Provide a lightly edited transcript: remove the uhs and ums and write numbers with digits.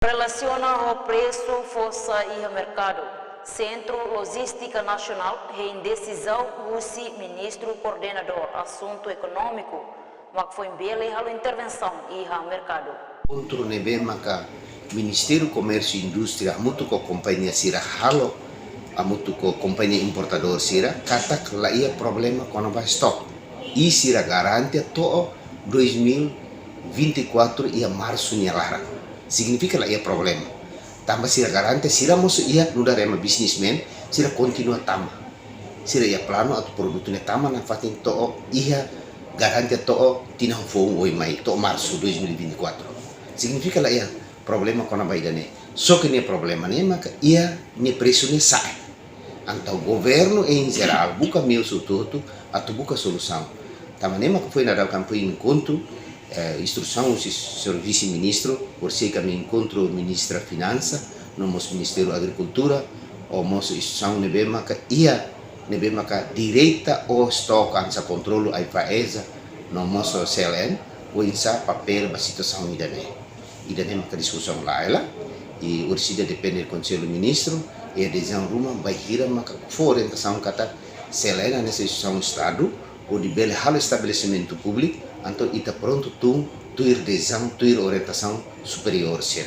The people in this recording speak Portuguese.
Relaciona ao preço força e ao mercado. Centro Logística Nacional redecisão Russi ministro coordenador assunto econômico, mas foi bela a intervenção e ao mercado. Contra nebe maka Ministério Comércio e Indústria muito com companhia sira halo muito com companhia importador sira katak lá ia problema com a stock e sira garante to 2024 ia março nyalara significa lá ia problema tambah sira garante sira mosu ia nuda rema businessman sira continua tama sira ia plano atau produtnya tama na fatin to ia garante to tinang fong oi mai to março 2024 significa lá ia problema com a baidane só que nem problema nem maka ia nem preço nem sai então o governo em geral buka meu sututu atau buka solução também maka foi na campanha encontro instrução se serviço ministro por ser kami encontro ministra finança no nosso ministério agricultura o nosso instrução nebe maka ia nebe maka direita o stock ansa controlo ai paesa no nosso CLN o insa papel ba situação idane maka discussão lá ela e ursida depende do conselho ministro e a decisão rumah baihira maka for orientação kata CLN nessa instituição estado ou de bela hal estabelecimento público então ita pronto tu ir decisão tu ir orientação superior ser